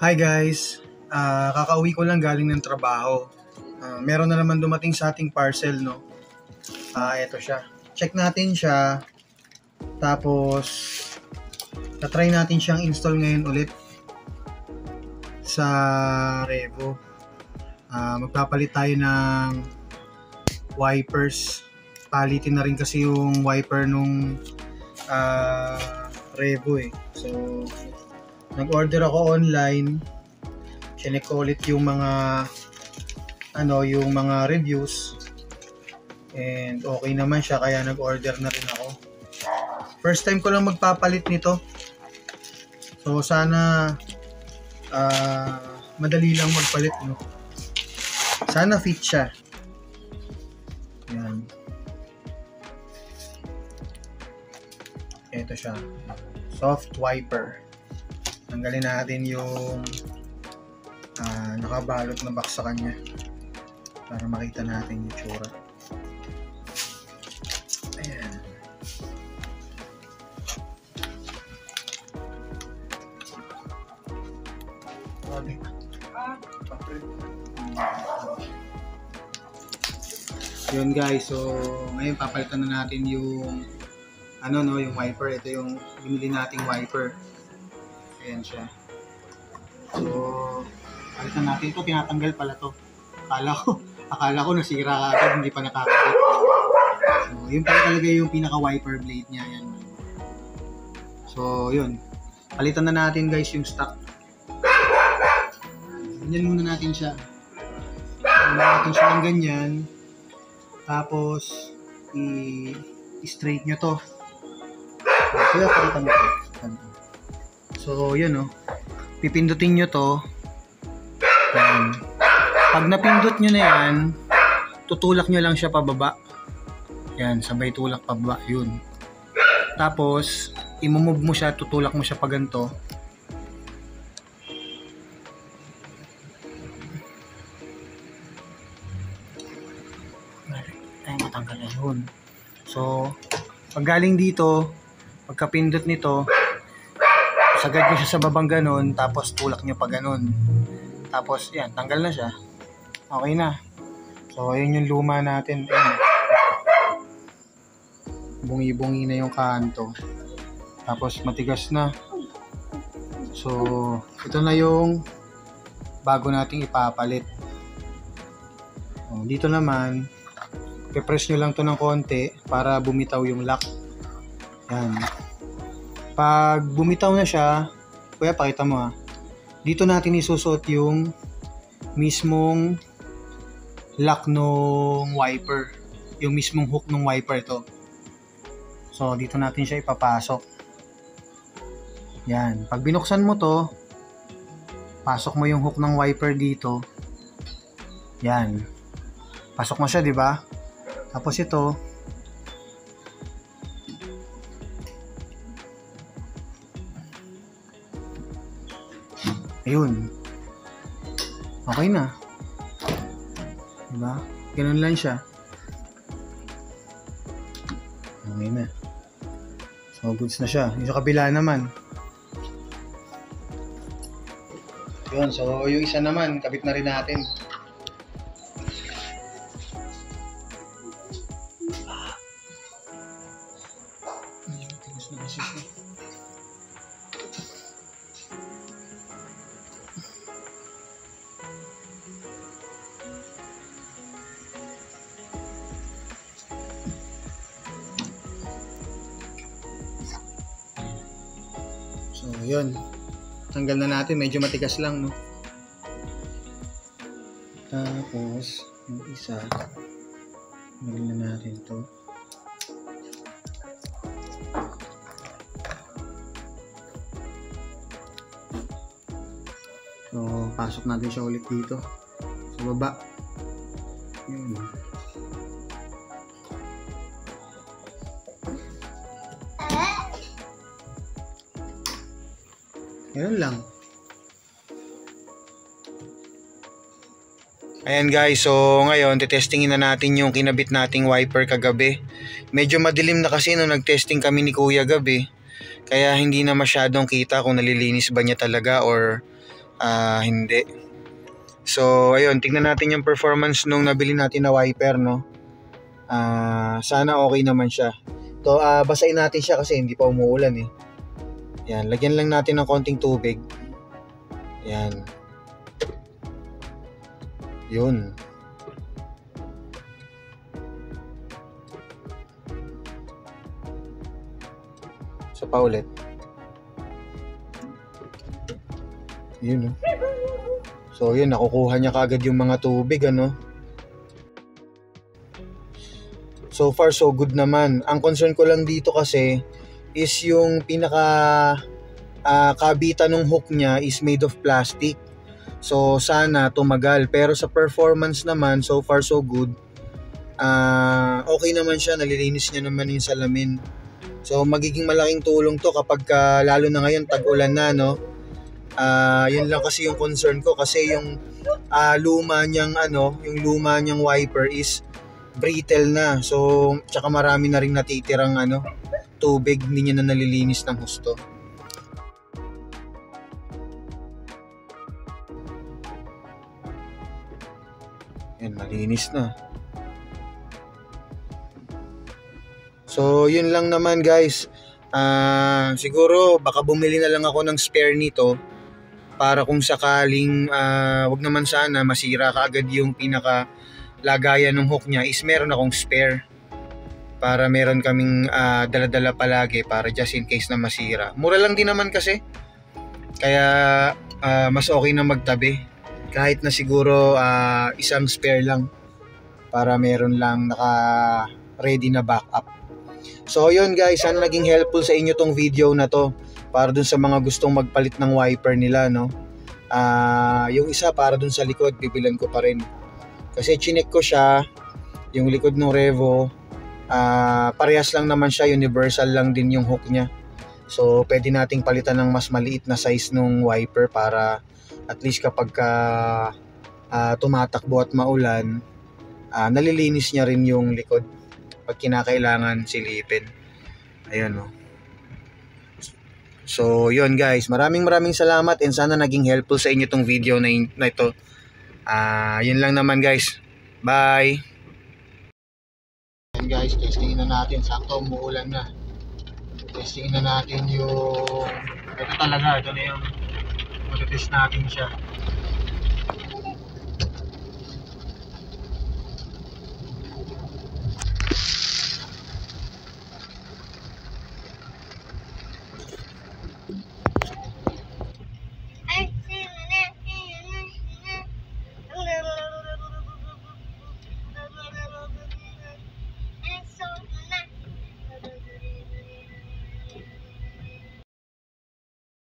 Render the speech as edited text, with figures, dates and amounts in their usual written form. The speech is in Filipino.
Hi guys, kakauwi ko lang galing ng trabaho. Meron na naman dumating sa ating parcel, no? Ito siya. Check natin siya. Tapos, tatry natin siyang install ngayon ulit sa Revo. Magpapalit tayo ng wipers. Palitin na rin kasi yung wiper nung Revo eh. So, nag-order ako online. Chinek ko ulit yung mga reviews. And okay naman siya kaya nag-order na rin ako. First time ko lang magpapalit nito. So sana madali lang magpalit, no. Sana fit siya. Yan. Ito siya. Soft wiper. Tanggalin natin yung nakabalot na box sa kanya para makita natin yung tsura. Ayan. Yun guys, so ngayon papalitan na natin yung yung wiper. Ito yung binili nating wiper. Ayan siya. So, palitan natin ito. Tinatanggal pala to. Akala ko nasira agad, hindi pa nakakabit. So, yun pala talaga yung pinaka-wiper blade niya. Yan. So, yun. Palitan na natin guys yung stock. Ganyan muna natin siya. Ganyan natin siya ng ganyan. Tapos, i-straight nyo to. Kaya palitan mo to. So, yun pipindutin nyo to. Yan. Pag napindot nyo na yan, tutulak nyo lang siya pababa. Yan, sabay tulak pababa. Yun. Tapos, imumove mo siya, tutulak mo siya pa ganito. Ay, matanggal na yun. So, pag galing dito, pagkapindot nito, sagad nyo siya sa babang ganon, tapos tulak nyo pa ganon. Tapos, yan, tanggal na siya. Okay na. So, ayun yung luma natin. Ayun. Bungi-bungi na yung kanto. Tapos, matigas na. So, ito na yung bago nating ipapalit. Dito naman, i-press nyo lang to ng konti para bumitaw yung lock. Yan. Pag bumitaw na siya, kuya pakita mo dito natin isusuot yung mismong lock nung wiper. Yung mismong hook nung wiper ito. So, dito natin siya ipapasok. Yan. Pag binuksan mo to, pasok mo yung hook ng wiper dito. Yan. Pasok mo siya, di ba? Tapos ito, ayun. Okay na. Diba? Ganun lang siya. Okay na. So, goods na siya. Yung sa kabila naman. Yun. So, yung isa naman, kabit na rin natin. So, yun. Tanggal na natin. Medyo matigas lang, no? Tapos, yung isa, tanggalin na natin to. So, pasok natin siya ulit dito. Sa baba. Yun. Ganun lang. Ayan guys, so ngayon testingin na natin yung kinabit nating wiper kagabi. Medyo madilim na kasi nung nag-testing kami ni Kuya gabi. Kaya hindi na masyadong kita kung nalilinis ba niya talaga or Hindi. So ayun, tingnan natin yung performance nung nabili natin na wiper, no. Sana okay naman siya. To basahin natin siya kasi hindi pa umuulan eh. Yan, lagyan lang natin ng konting tubig. Yan. Yun. Isa pa ulit. Yun. So yun, nakukuha niya kagad yung mga tubig, ano. So far so good naman. Ang concern ko lang dito kasi is yung pinaka kabitan ng hook niya is made of plastic. So sana tumagal, pero sa performance naman so far so good. Okay naman siya, nalilinis niya naman yung salamin. So magiging malaking tulong to kapag lalo na ngayon tag-ulan na, no. Yun lang kasi yung concern ko kasi yung luma niyang wiper is brittle na. So tsaka marami na ring natitirang tubig, hindi niya na nalilinis ng husto. Yan, malinis na. So yun lang naman guys. Siguro baka bumili na lang ako ng spare nito para kung sakaling wag naman sana masira kaagad yung pinaka lagayan ng hook niya, is meron akong spare para meron kaming dala-dala palagi para just in case na masira. Mura lang din naman kasi, kaya mas okay na magtabi kahit na siguro isang spare lang para meron lang naka ready na backup. So yun guys, sana naging helpful sa inyo tong video na to para dun sa mga gustong magpalit ng wiper nila, no. Yung isa para dun sa likod, bibilan ko pa rin kasi chinek ko siya, yung likod ng Revo, parehas lang naman siya, universal lang din yung hook niya. So pwede nating palitan ng mas maliit na size ng wiper para at least kapag tumatakbo at maulan, nalilinis niya rin yung likod pag kinakailangan silipin. Ayun, no. So yun guys, maraming salamat and sana naging helpful sa inyo tong video na ito. Yun lang naman guys. Bye. Yan guys, testingin na natin. Sakto umuulan na. Testingin na natin yung ito talaga, ito na yung mag-test natin siya.